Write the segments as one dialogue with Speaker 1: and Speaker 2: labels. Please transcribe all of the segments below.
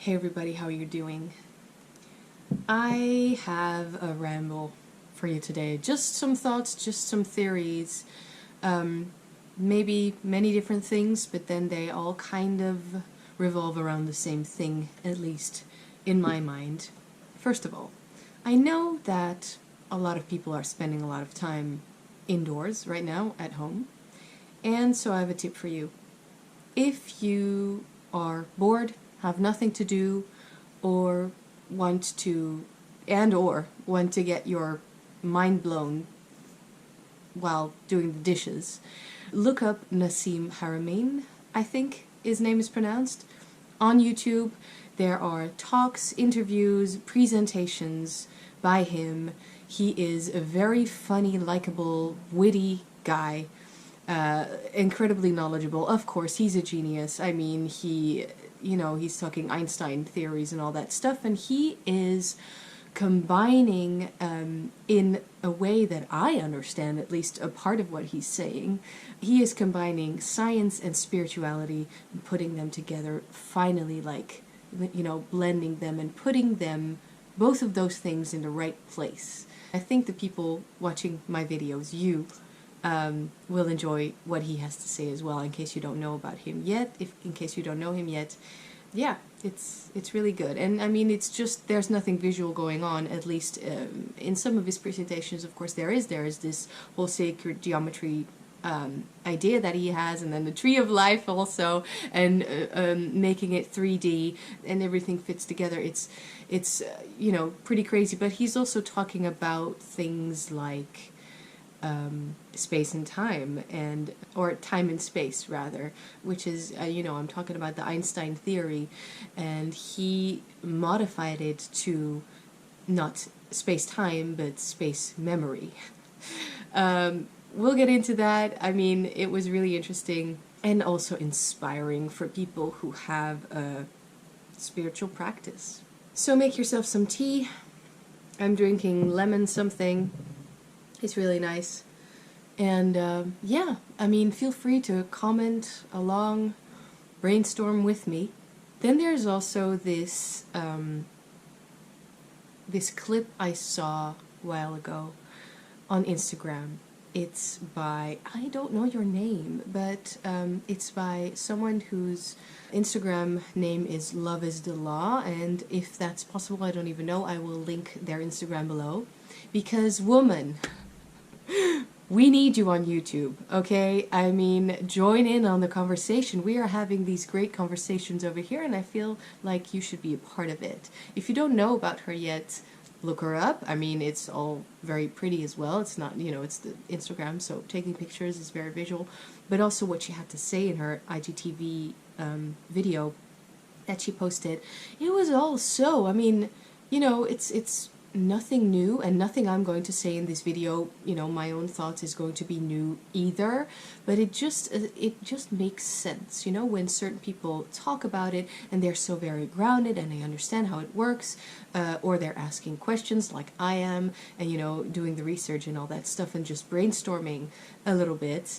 Speaker 1: Hey everybody, how are you doing? I have a ramble for you today. Just some thoughts, just some theories. Maybe many different things, but then they all kind of revolve around the same thing, at least in my mind. First of all, I know that a lot of people are spending a lot of time indoors right now at home, and so I have a tip for you. If you are bored, have nothing to do, or want to get your mind blown while doing the dishes, look up Nassim Haramein, I think his name is pronounced. On YouTube, there are talks, interviews, presentations by him. He is a very funny, likable, witty guy. Incredibly knowledgeable. Of course, he's a genius. I mean, he's talking Einstein theories and all that stuff, and he is combining, in a way that I understand, at least a part of what he's saying, he is combining science and spirituality and putting them together, finally, blending them and putting them, both of those things, in the right place. I think the people watching my videos, will enjoy what he has to say as well, in case you don't know about him yet. In case you don't know him yet, yeah, it's really good. And I mean, it's just, there's nothing visual going on, at least in some of his presentations. Of course, there is this whole sacred geometry idea that he has, and then the tree of life also, and making it 3D, and everything fits together. It's pretty crazy. But he's also talking about things like space and time, or time and space rather, which is, I'm talking about the Einstein theory, and he modified it to not space-time, but space-memory. We'll get into that. I mean, it was really interesting and also inspiring for people who have a spiritual practice. So make yourself some tea. I'm drinking lemon something. It's really nice. And yeah, I mean, feel free to comment along, brainstorm with me. Then there's also this this clip I saw a while ago on Instagram. It's by, I don't know your name, but it's by someone whose Instagram name is Love is the Law, and if that's possible, I don't even know, I will link their Instagram below. Because, woman, we need you on YouTube, okay? I mean, join in on the conversation. We are having these great conversations over here, and I feel like you should be a part of it. If you don't know about her yet, look her up. I mean, it's all very pretty as well. It's not, it's the Instagram, so taking pictures is very visual. But also what she had to say in her IGTV video that she posted, it was all so, I mean, it's nothing new, and nothing I'm going to say in this video, my own thoughts, is going to be new either, but it just makes sense, when certain people talk about it and they're so very grounded and they understand how it works, or they're asking questions like I am, and doing the research and all that stuff and just brainstorming a little bit.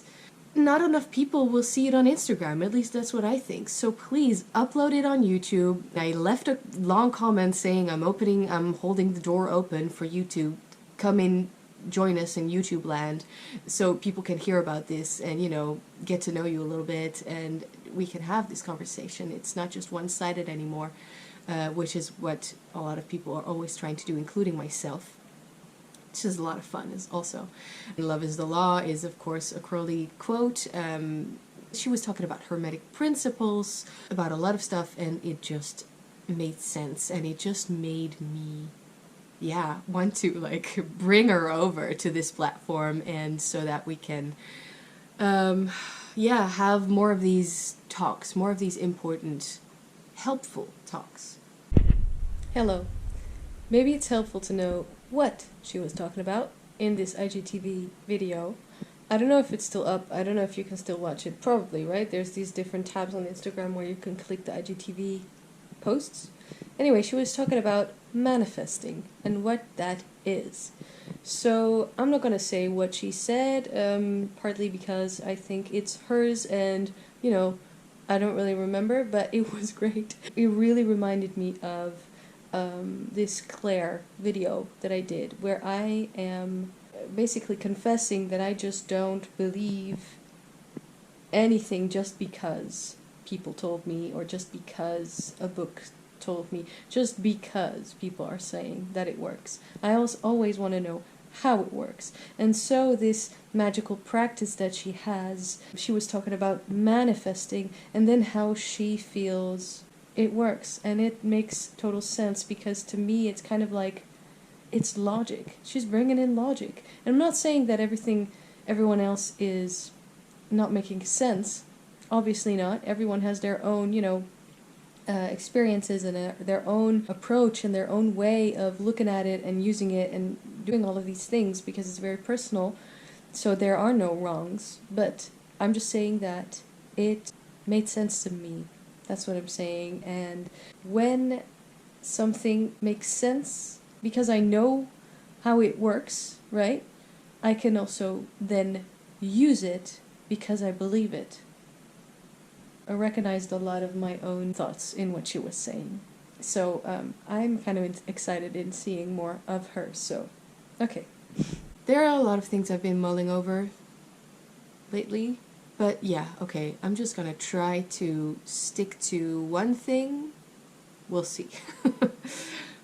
Speaker 1: Not enough people will see it on Instagram, at least that's what I think. So please upload it on YouTube. I left a long comment saying I'm holding the door open for you to come in, join us in YouTube land, so people can hear about this and, get to know you a little bit, and we can have this conversation. It's not just one-sided anymore, which is what a lot of people are always trying to do, including myself. This is a lot of fun also. Love is the Law is, of course, a Crowley quote. She was talking about Hermetic principles, about a lot of stuff, and it just made sense, and it just made me, want to, bring her over to this platform, and so that we can, have more of these talks, more of these important, helpful talks. Hello. Maybe it's helpful to know what she was talking about in this IGTV video. I don't know if it's still up. I don't know if you can still watch it. Probably, right? There's these different tabs on Instagram where you can click the IGTV posts. Anyway, she was talking about manifesting and what that is. So I'm not going to say what she said, partly because I think it's hers, and, I don't really remember, but it was great. It really reminded me of this Claire video that I did, where I am basically confessing that I just don't believe anything just because people told me, or just because a book told me, just because people are saying that it works. I also always want to know how it works. And so this magical practice that she has, she was talking about manifesting and then how she feels it works. And it makes total sense, because to me it's kind of like, it's logic. She's bringing in logic. And I'm not saying that everyone else is not making sense. Obviously not. Everyone has their own, experiences and their own approach and their own way of looking at it and using it and doing all of these things, because it's very personal. So there are no wrongs. But I'm just saying that it made sense to me. That's what I'm saying. And when something makes sense, because I know how it works, right? I can also then use it because I believe it. I recognized a lot of my own thoughts in what she was saying. So I'm kind of excited in seeing more of her. So, okay. There are a lot of things I've been mulling over lately. But yeah, okay. I'm just gonna try to stick to one thing. We'll see.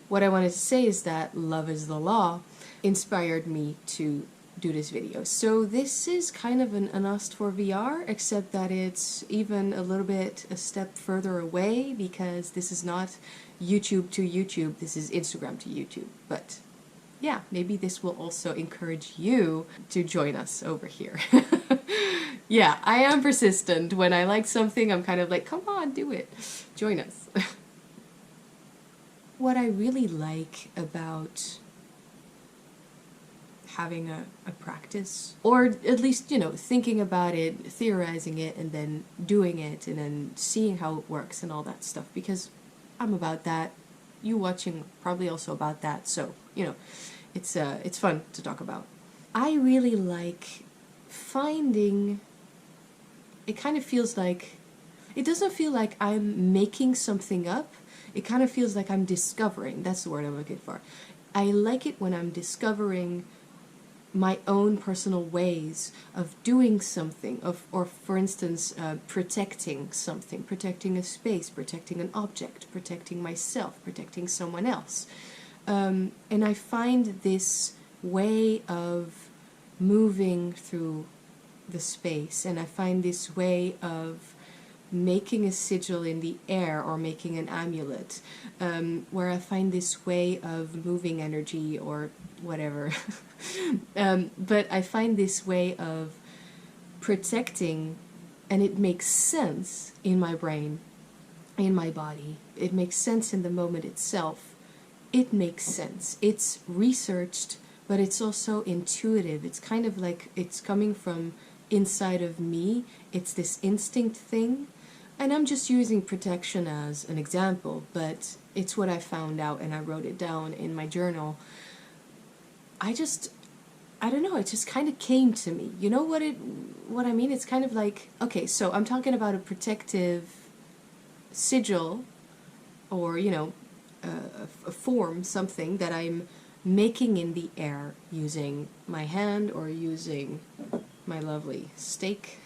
Speaker 1: What I wanted to say is that Love is the Law inspired me to do this video. So this is kind of an Ast for VR, except that it's even a little bit a step further away, because this is not YouTube to YouTube, this is Instagram to YouTube. But yeah, maybe this will also encourage you to join us over here. Yeah, I am persistent. When I like something, I'm kind of like, come on, do it. Join us. What I really like about having a practice, or at least, thinking about it, theorizing it, and then doing it, and then seeing how it works and all that stuff, because I'm about that. You watching probably also about that, so, it's fun to talk about. I really like finding, it kind of feels like, it doesn't feel like I'm making something up. It kind of feels like I'm discovering. That's the word I'm looking for. I like it when I'm discovering my own personal ways of doing something, or for instance, protecting something, protecting a space, protecting an object, protecting myself, protecting someone else. And I find this way of moving through the space, and I find this way of making a sigil in the air, or making an amulet, where I find this way of moving energy or whatever. But I find this way of protecting, and it makes sense in my brain, in my body. It makes sense in the moment itself. It makes sense. It's researched, but it's also intuitive. It's kind of like it's coming from inside of me. It's this instinct thing. And I'm just using protection as an example, but it's what I found out, and I wrote it down in my journal. I don't know, it just kind of came to me. You know what I mean? It's kind of like, okay, so I'm talking about a protective sigil, or, a form, something that I'm making in the air using my hand or using my lovely stake.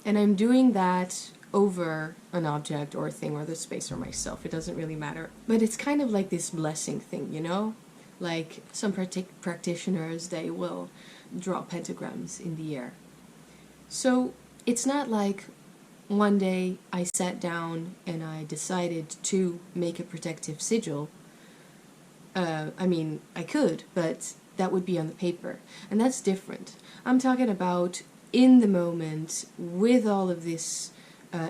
Speaker 1: And I'm doing that over an object or a thing or the space or myself. It doesn't really matter. But it's kind of like this blessing thing, Like some practitioners, they will draw pentagrams in the air. So it's not like one day I sat down and I decided to make a protective sigil. I could, but that would be on the paper. And that's different. I'm talking about in the moment, with all of this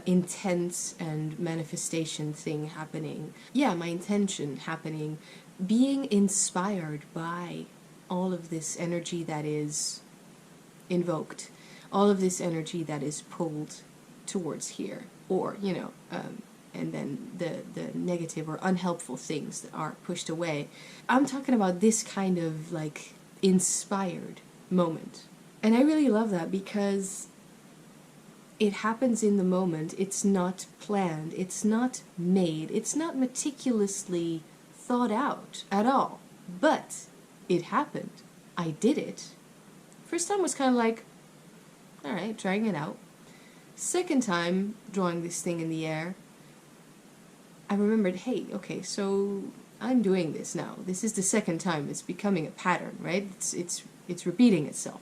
Speaker 1: intense and manifestation thing happening. Yeah, my intention happening, being inspired by all of this energy that is invoked, all of this energy that is pulled towards here, or, and then the negative or unhelpful things that are pushed away. I'm talking about this kind of like inspired moment. And I really love that, because it happens in the moment. It's not planned. It's not made. It's not meticulously thought out at all. But it happened. I did it. First time was kind of like, all right, trying it out. Second time drawing this thing in the air, I remembered, hey, okay, so I'm doing this now. This is the second time. It's becoming a pattern, right? It's repeating itself.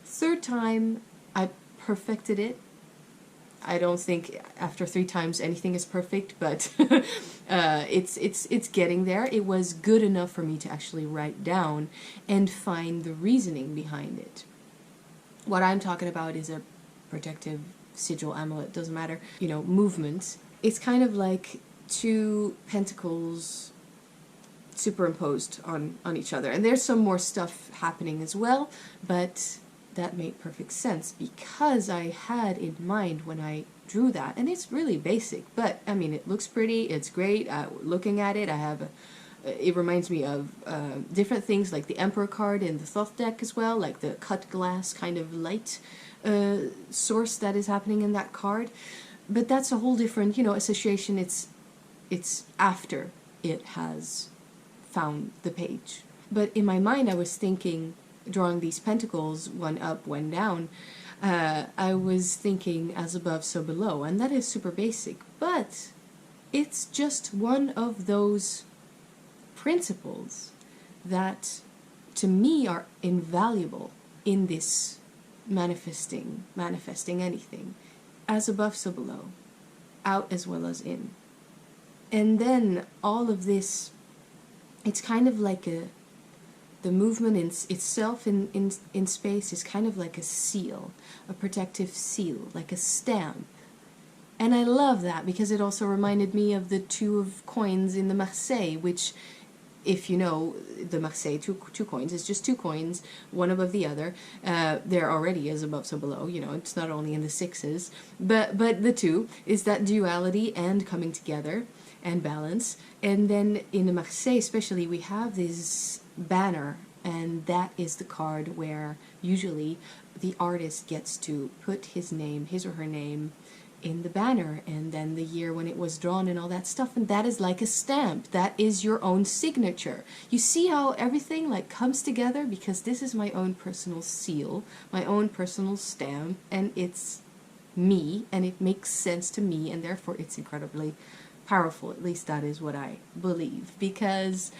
Speaker 1: Third time, I perfected it. I don't think after 3 times anything is perfect, but it's getting there. It was good enough for me to actually write down and find the reasoning behind it. What I'm talking about is a protective sigil, amulet, doesn't matter, movement. It's kind of like 2 pentacles superimposed on each other. And there's some more stuff happening as well, but that made perfect sense because I had in mind when I drew that, and it's really basic, but I mean, it looks pretty, it's great. Looking at it, it reminds me of different things like the Emperor card in the Thoth deck as well, like the cut glass kind of light source that is happening in that card. But that's a whole different, association. It's after it has found the page. But in my mind, I was thinking, drawing these pentacles, one up, one down, I was thinking as above, so below, and that is super basic, but it's just one of those principles that to me are invaluable in this manifesting anything. As above, so below, out as well as in. And then all of this, it's kind of like the movement in itself in space is kind of like a seal, a protective seal, like a stamp. And I love that because it also reminded me of the 2 of coins in the Marseille, which, if you know, the Marseille, two coins, is just 2 coins, one above the other. There already is above, so below, it's not only in the 6s, but the 2 is that duality and coming together and balance. And then in the Marseille especially, we have this banner, and that is the card where usually the artist gets to put his or her name in the banner, and then the year when it was drawn and all that stuff, and that is like a stamp. That is your own signature. You see how everything like comes together, because this is my own personal seal, my own personal stamp, and it's me, and it makes sense to me, and therefore it's incredibly powerful. At least that is what I believe, because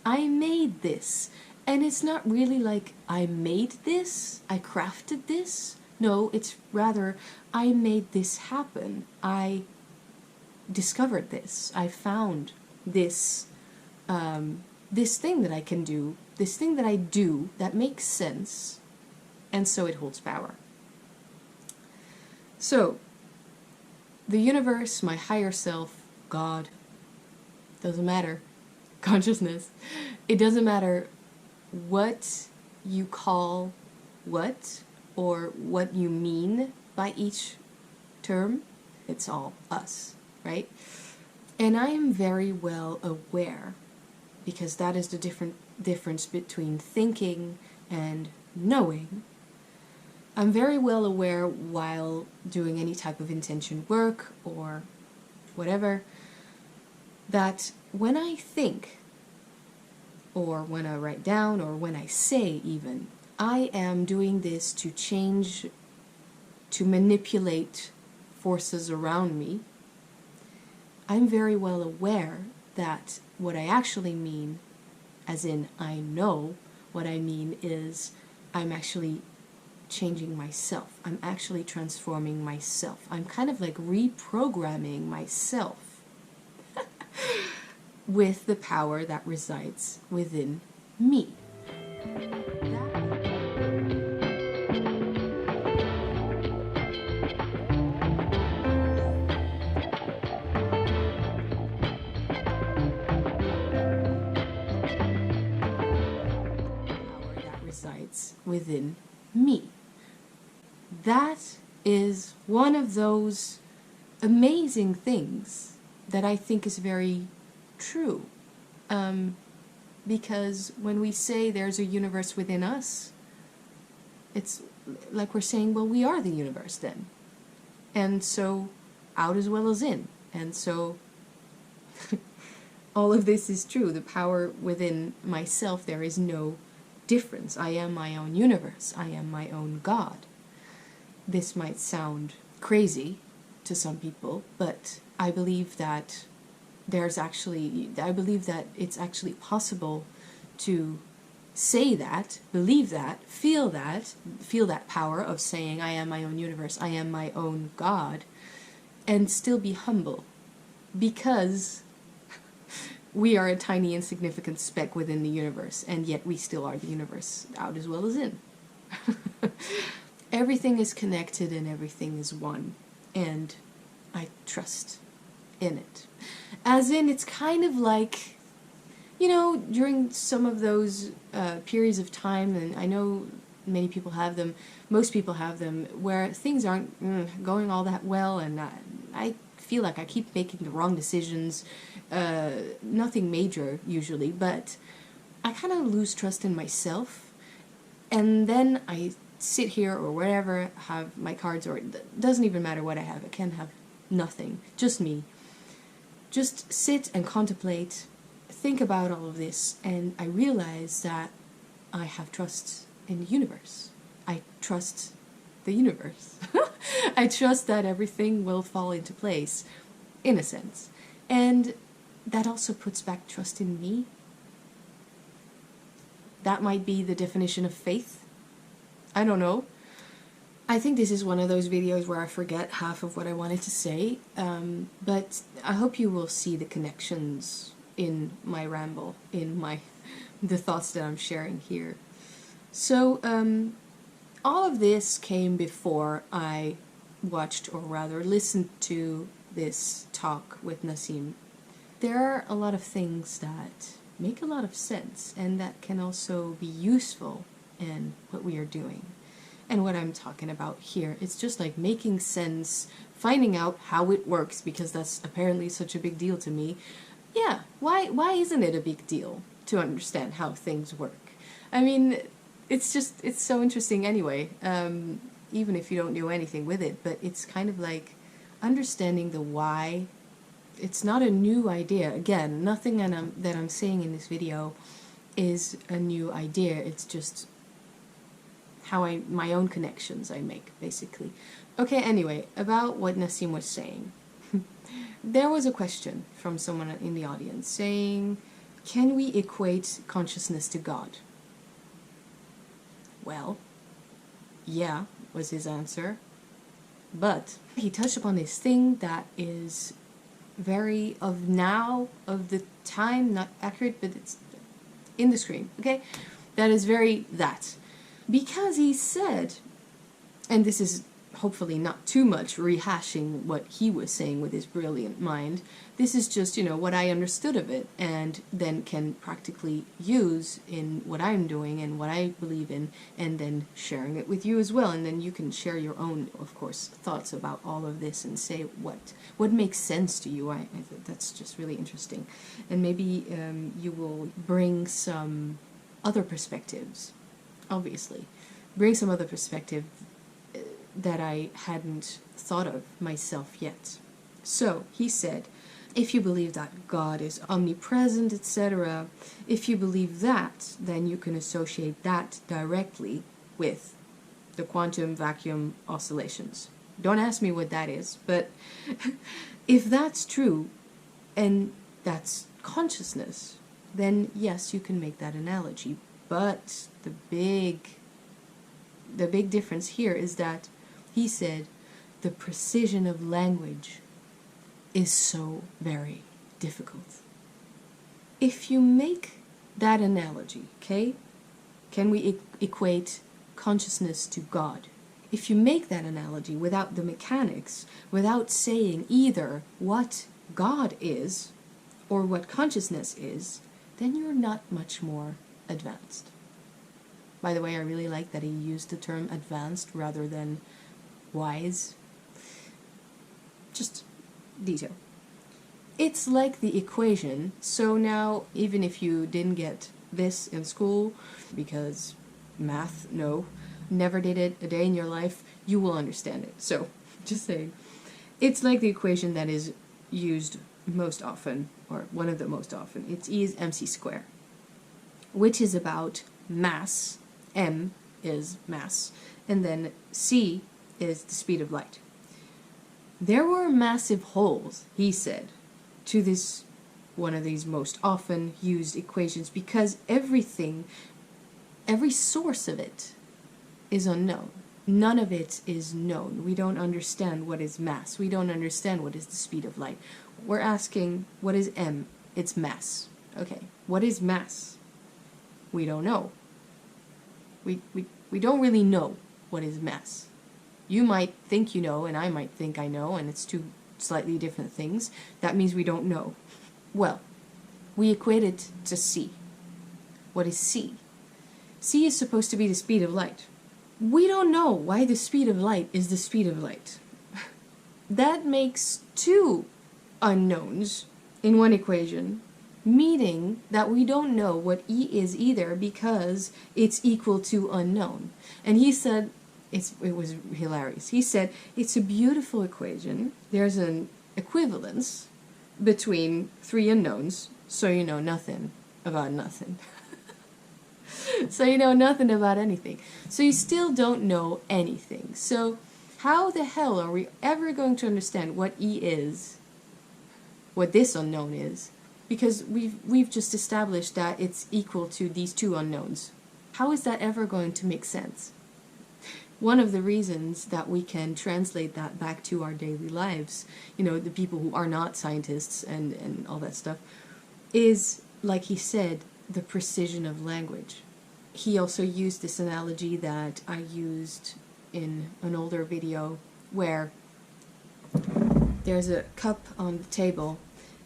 Speaker 1: I made this, and it's not really like I made this, I crafted this. No, it's rather I made this happen. I discovered this. I found this this thing that I can do, this thing that I do that makes sense, and so it holds power. So the universe, my higher self, God, doesn't matter, consciousness, it doesn't matter what you call what or what you mean by each term, it's all us, right? And I am very well aware, because that is the difference between thinking and knowing. I'm very well aware while doing any type of intention work or whatever, that when I think, or when I write down, or when I say even, I am doing this to change, to manipulate forces around me. I'm very well aware that what I actually mean, as in I know, what I mean is I'm actually changing myself. I'm actually transforming myself. I'm kind of like reprogramming myself with the power that resides within me. Within me. That is one of those amazing things that I think is very true. Because when we say there's a universe within us, it's like we're saying, well, we are the universe then. and so out as well as in. And so all of this is true. The power within myself, there is no difference. I am my own universe. I am my own God. This might sound crazy to some people, but I believe that I believe that it's actually possible to say that, believe that, feel that power of saying, I am my own universe, I am my own God, and still be humble, because we are a tiny insignificant speck within the universe, and yet we still are the universe, out as well as in. Everything is connected and everything is one, and I trust in it. As in, it's kind of like, you know, during some of those periods of time, and I know many people have them, most people have them, where things aren't going all that well, and I feel like I keep making the wrong decisions, nothing major usually, but I kind of lose trust in myself, and then I sit here or wherever, have my cards, or it doesn't even matter what I have, I can have nothing, just me. Just sit and contemplate, think about all of this, and I realize that I have trust in the universe. I trust the universe. I trust that everything will fall into place, in a sense. And that also puts back trust in me. That might be the definition of faith. I don't know. I think this is one of those videos where I forget half of what I wanted to say, but I hope you will see the connections in my ramble, in the thoughts that I'm sharing here. So, all of this came before I watched, or rather listened to, this talk with Nassim. There are a lot of things that make a lot of sense, and that can also be useful in what we are doing. And what I'm talking about here, it's just like making sense, finding out how it works, because that's apparently such a big deal to me. Yeah, why isn't it a big deal to understand how things work? I mean, it's so interesting anyway, even if you don't do anything with it, but it's kind of like understanding the why. It's not a new idea. Again, nothing that I'm saying in this video is a new idea. It's just how my own connections I make, basically. Okay, anyway, about what Nassim was saying. There was a question from someone in the audience saying, can we equate consciousness to God? Well, yeah, was his answer. But he touched upon this thing that is very of the time, not accurate, but it's in the screen, okay? That is very that. Because he said, and this is hopefully not too much rehashing what he was saying with his brilliant mind, this is just, you know, what I understood of it, and then can practically use in what I'm doing and what I believe in, and then sharing it with you as well, and then you can share your own, of course, thoughts about all of this and say what makes sense to you. I think that's just really interesting, and maybe you will bring some other perspectives. Obviously, bring some other perspective that I hadn't thought of myself yet. So, he said, if you believe that God is omnipresent, etc., if you believe that, then you can associate that directly with the quantum vacuum oscillations. Don't ask me what that is, but if that's true, and that's consciousness, then yes, you can make that analogy. But the big difference here is that he said the precision of language is so very difficult. If you make that analogy, okay, can we equate consciousness to God? If you make that analogy without the mechanics, without saying either what God is or what consciousness is, then you're not much more advanced. By the way, I really like that he used the term advanced rather than wise. Just detail. It's like the equation. So now, even if you didn't get this in school, because math, no, never did it a day in your life, you will understand it. So, just saying. It's like the equation that is used most often, or one of the most often. It's E is mc squared, which is about mass. M is mass, and then c is the speed of light. There were massive holes, he said, to this one of these most often used equations, because everything, every source of it is unknown. None of it is known. We don't understand what is mass. We don't understand what is the speed of light. We're asking, what is m? It's mass. Okay, what is mass? We don't know. We don't really know what is mass. You might think you know, and I might think I know, and it's two slightly different things. That means we don't know. Well, we equate it to c. What is c? C is supposed to be the speed of light. We don't know why the speed of light is the speed of light. That makes two unknowns in one equation, meaning that we don't know what E is either, because it's equal to unknown. And he said, it was hilarious. He said, it's a beautiful equation. There's an equivalence between three unknowns, so you know nothing about nothing. So you know nothing about anything. So you still don't know anything. So how the hell are we ever going to understand what E is, what this unknown is? Because we've just established that it's equal to these two unknowns. How is that ever going to make sense? One of the reasons that we can translate that back to our daily lives, you know, the people who are not scientists and all that stuff, is, like he said, the precision of language. He also used this analogy that I used in an older video, where there's a cup on the table,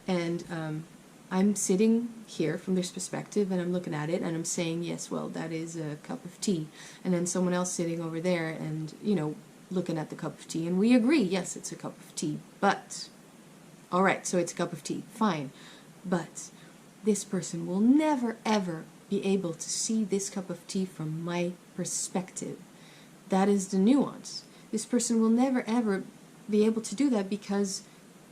Speaker 1: and I'm sitting here from this perspective, and I'm looking at it, and I'm saying, yes, well, that is a cup of tea. And then someone else sitting over there and, you know, looking at the cup of tea, and we agree, yes, it's a cup of tea. But, all right, so it's a cup of tea, fine. But this person will never, ever be able to see this cup of tea from my perspective. That is the nuance. This person will never, ever be able to do that, because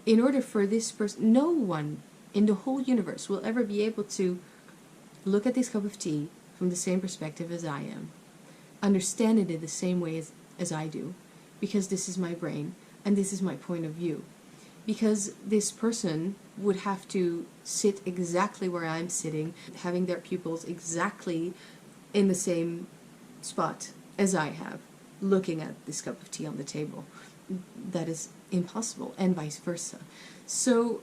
Speaker 1: in order for this person, no one in the whole universe will ever be able to look at this cup of tea from the same perspective as I am, understand it in the same way as I do, because this is my brain and this is my point of view. Because this person would have to sit exactly where I'm sitting, having their pupils exactly in the same spot as I have, looking at this cup of tea on the table. That is impossible, and vice versa. So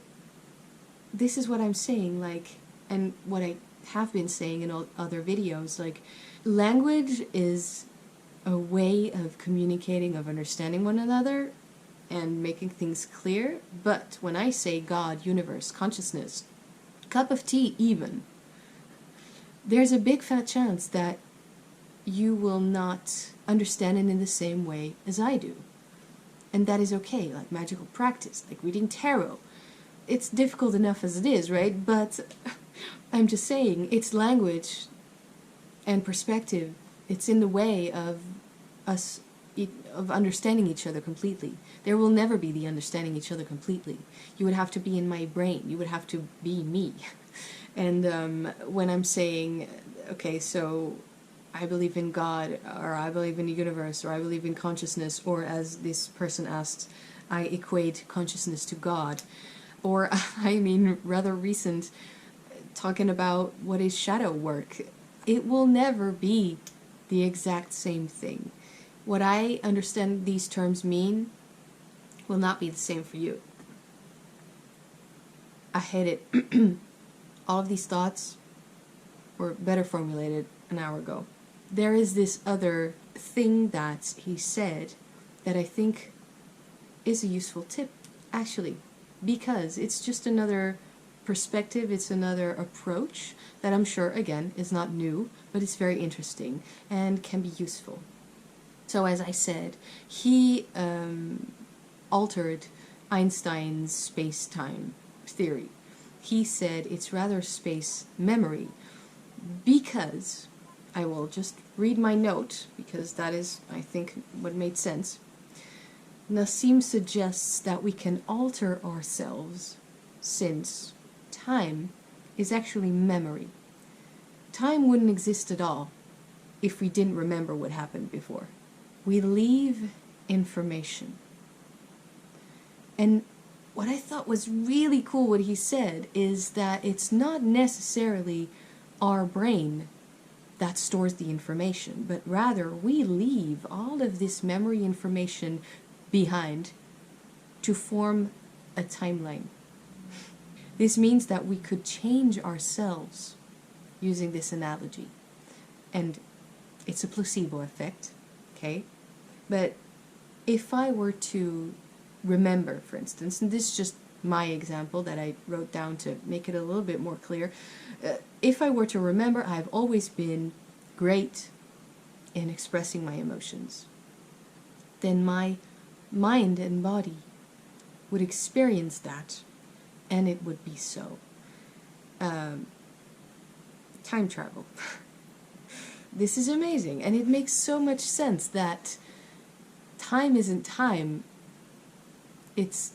Speaker 1: this is what I'm saying, like, and what I have been saying in all other videos, like, language is a way of communicating, of understanding one another and making things clear. But when I say God, universe, consciousness, cup of tea even, there's a big fat chance that you will not understand it in the same way as I do. And that is okay, like magical practice, like reading tarot. It's difficult enough as it is, right? But I'm just saying, it's language and perspective. It's in the way of us, of understanding each other completely. There will never be the understanding each other completely. You would have to be in my brain. You would have to be me. And when I'm saying, okay, so I believe in God, or I believe in the universe, or I believe in consciousness, or as this person asked, I equate consciousness to God. Or, I mean, rather recent, talking about what is shadow work. It will never be the exact same thing. What I understand these terms mean will not be the same for you. I hate it. All of these thoughts were better formulated an hour ago. There is this other thing that he said that I think is a useful tip, actually, because it's just another perspective, it's another approach that I'm sure, again, is not new, but it's very interesting and can be useful. So as I said, he altered Einstein's space-time theory. He said it's rather space memory, because, I will just read my note, because that is, I think, what made sense. Nassim suggests that we can alter ourselves since time is actually memory. Time wouldn't exist at all if we didn't remember what happened before. We leave information. And what I thought was really cool what he said is that it's not necessarily our brain that stores the information, but rather we leave all of this memory information behind to form a timeline. This means that we could change ourselves using this analogy. And it's a placebo effect, okay? But if I were to remember, for instance, and this is just my example that I wrote down to make it a little bit more clear. If I were to remember, I've always been great in expressing my emotions. Then my mind and body would experience that, and it would be so. Time travel. This is amazing, and it makes so much sense that time isn't time. It's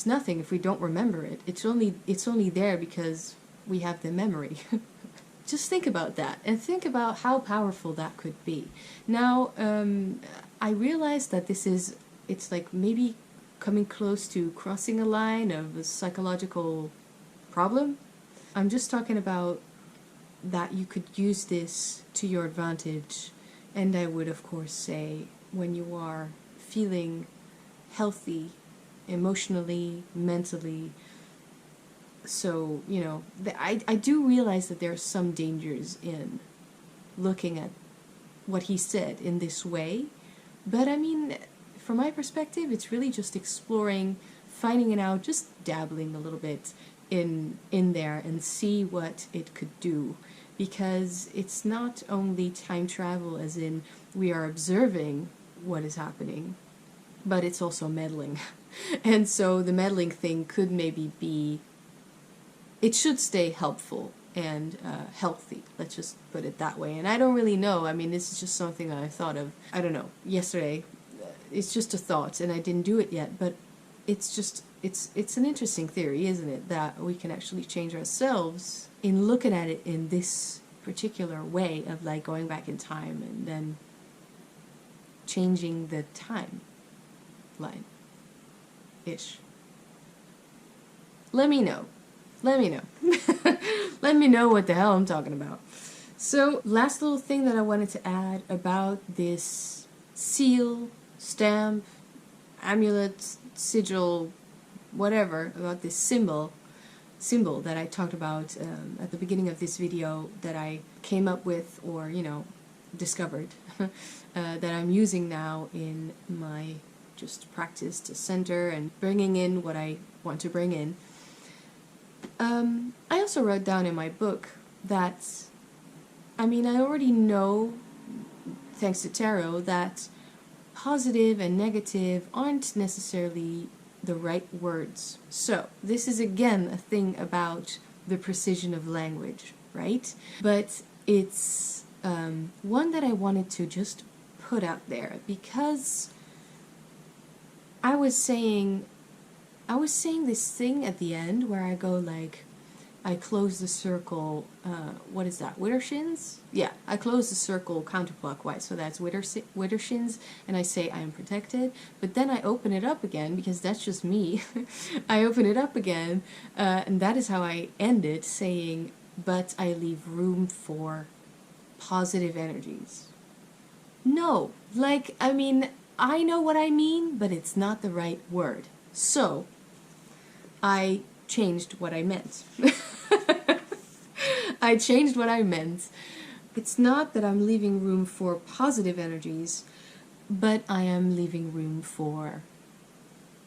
Speaker 1: nothing if we don't remember it. It's only there because we have the memory. Just think about that, and think about how powerful that could be. Now, I realize that it's like maybe coming close to crossing a line of a psychological problem. I'm just talking about that you could use this to your advantage, and I would of course say when you are feeling healthy emotionally, mentally. So, you know, I do realize that there are some dangers in looking at what he said in this way, but I mean, from my perspective, it's really just exploring, finding it out, just dabbling a little bit in there and see what it could do, because it's not only time travel as in we are observing what is happening, but it's also meddling. And so the meddling thing could maybe be, it should stay helpful and healthy, let's just put it that way. And I don't really know, I mean, this is just something that I thought of, I don't know, yesterday. It's just a thought, and I didn't do it yet, but it's just, it's an interesting theory, isn't it, that we can actually change ourselves in looking at it in this particular way of like going back in time and then changing the timeline ish. Let me know. Let me know. Let me know what the hell I'm talking about. So, last little thing that I wanted to add about this seal, stamp, amulet, sigil, whatever, about this symbol that I talked about at the beginning of this video, that I came up with, or, you know, discovered, that I'm using now in my just practice to center and bringing in what I want to bring in. I also wrote down in my book that, I mean, I already know, thanks to tarot, that positive and negative aren't necessarily the right words. So, this is again a thing about the precision of language, right? But it's one that I wanted to just put out there, because I was saying this thing at the end where I go like, I close the circle, what is that, widdershins? Yeah, I close the circle counterclockwise, so that's widdershins, and I say I am protected, but then I open it up again, because that's just me. I open it up again, and that is how I end it, saying, but I leave room for positive energies. No, like, I mean, I know what I mean, but it's not the right word. So, I changed what I meant. I changed what I meant. It's not that I'm leaving room for positive energies, but I am leaving room for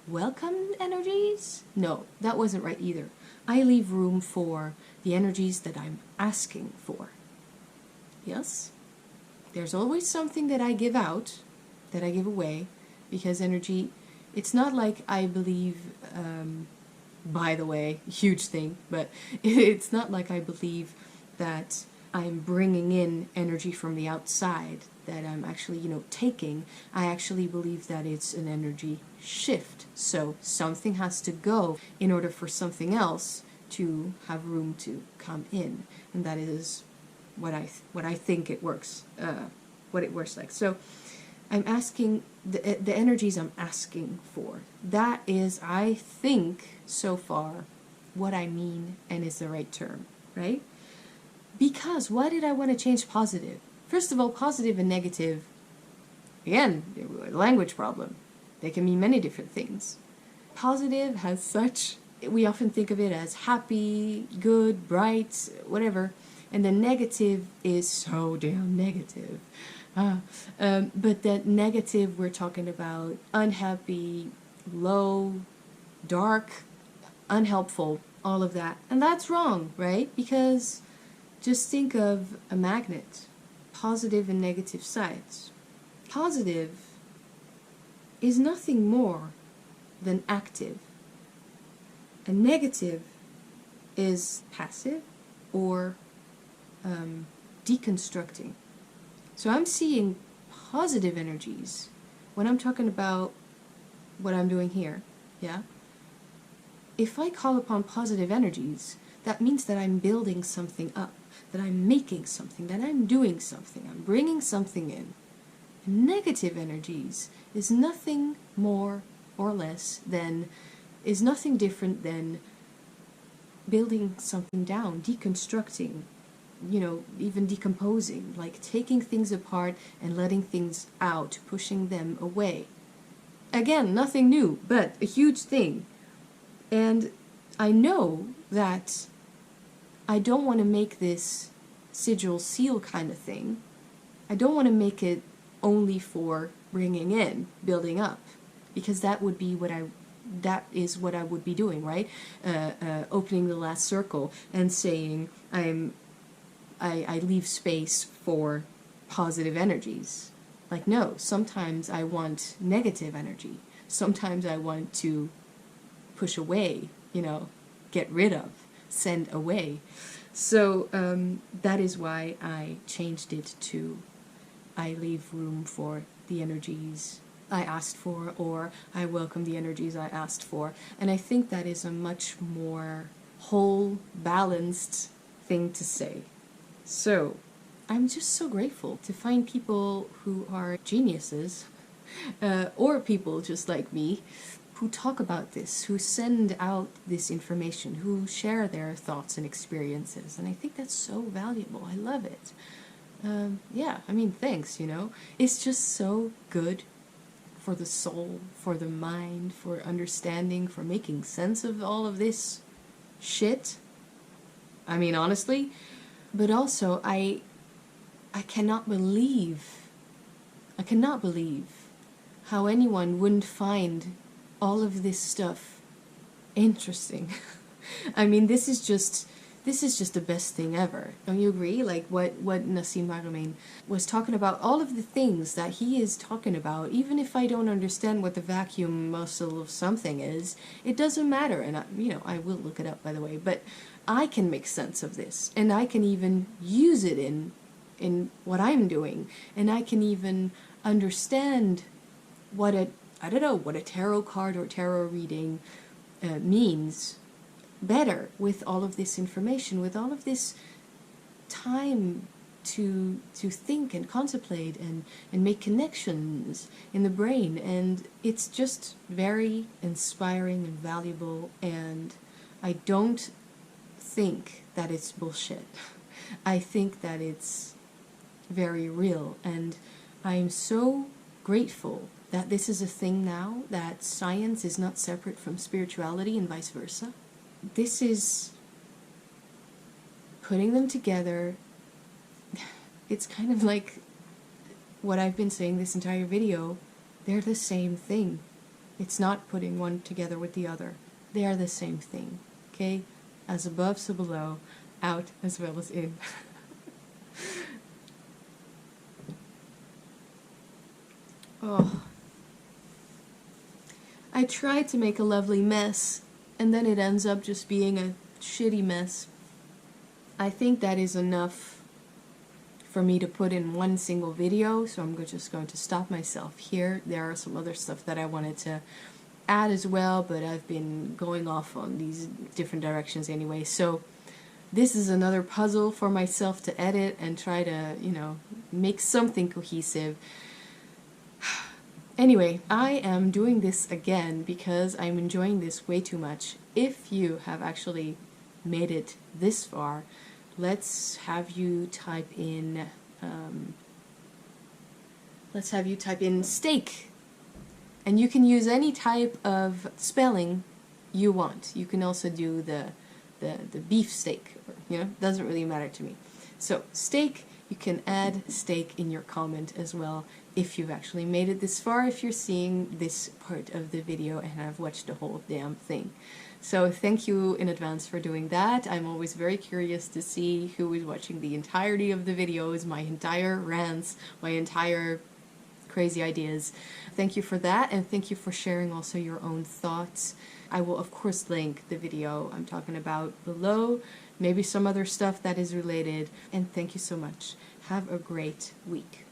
Speaker 1: welcome energies? No, that wasn't right either. I leave room for the energies that I'm asking for. Yes? There's always something that I give out, that I give away, because energy, it's not like I believe, by the way, huge thing, but it's not like I believe that I'm bringing in energy from the outside, that I'm actually, taking. I actually believe that it's an energy shift. So something has to go in order for something else to have room to come in. And that is what I think it works, what it works like. So I'm asking, the energies I'm asking for. That is, I think, so far, what I mean and is the right term, right? Because why did I want to change positive? First of all, positive and negative, again, language problem. They can mean many different things. Positive has such, we often think of it as happy, good, bright, whatever. And the negative is so damn negative. But that negative, we're talking about unhappy, low, dark, unhelpful, all of that. And that's wrong, right? Because just think of a magnet, positive and negative sides. Positive is nothing more than active. And negative is passive or deconstructing. So I'm seeing positive energies when I'm talking about what I'm doing here, yeah? If I call upon positive energies, that means that I'm building something up, that I'm making something, that I'm doing something, I'm bringing something in. And negative energies is nothing more or less than, is nothing different than building something down, deconstructing, even decomposing, like taking things apart and letting things out, pushing them away. Again, nothing new, but a huge thing. And I know that I don't want to make this sigil seal kind of thing. I don't want to make it only for bringing in, building up, because that would be that is what I would be doing, right? Opening the last circle and saying I leave space for positive energies. Like, no, sometimes I want negative energy. Sometimes I want to push away, get rid of, send away. So that is why I changed it to I leave room for the energies I asked for, or I welcome the energies I asked for. And I think that is a much more whole, balanced thing to say. So I'm just so grateful to find people who are geniuses, or people just like me, who talk about this, who send out this information, who share their thoughts and experiences. And I think that's so valuable. I love it. Thanks, It's just so good for the soul, for the mind, for understanding, for making sense of all of this shit. Honestly. But also, I cannot believe how anyone wouldn't find all of this stuff interesting. This is just the best thing ever. Don't you agree? Like what Nassim Haramein was talking about, all of the things that he is talking about, even if I don't understand what the vacuum muscle of something is, it doesn't matter. And I will look it up, by the way, but I can make sense of this, and I can even use it in what I'm doing, and I can even understand what a tarot card or tarot reading means better with all of this information, with all of this time to think and contemplate and make connections in the brain. And it's just very inspiring and valuable, and I don't think that it's bullshit. I think that it's very real, and I am so grateful that this is a thing now, that science is not separate from spirituality and vice versa. This is putting them together. It's kind of like what I've been saying this entire video. They're the same thing. It's not putting one together with the other. They are the same thing, okay? As above, so below, out as well as in. Oh. I try to make a lovely mess, and then it ends up just being a shitty mess. I think that is enough for me to put in one single video, so I'm just going to stop myself here. There are some other stuff that I wanted to add as well, but I've been going off on these different directions anyway, so this is another puzzle for myself to edit and try to, you know, make something cohesive. Anyway, I am doing this again because I'm enjoying this way too much. If you have actually made it this far, let's have you type in steak. And you can use any type of spelling you want. You can also do the beef steak, you know, doesn't really matter to me. So steak, you can add steak in your comment as well if you've actually made it this far, if you're seeing this part of the video and have watched the whole damn thing. So thank you in advance for doing that. I'm always very curious to see who is watching the entirety of the videos, my entire rants, my entire crazy ideas. Thank you for that, and thank you for sharing also your own thoughts. I will of course link the video I'm talking about below, maybe some other stuff that is related, and thank you so much. Have a great week.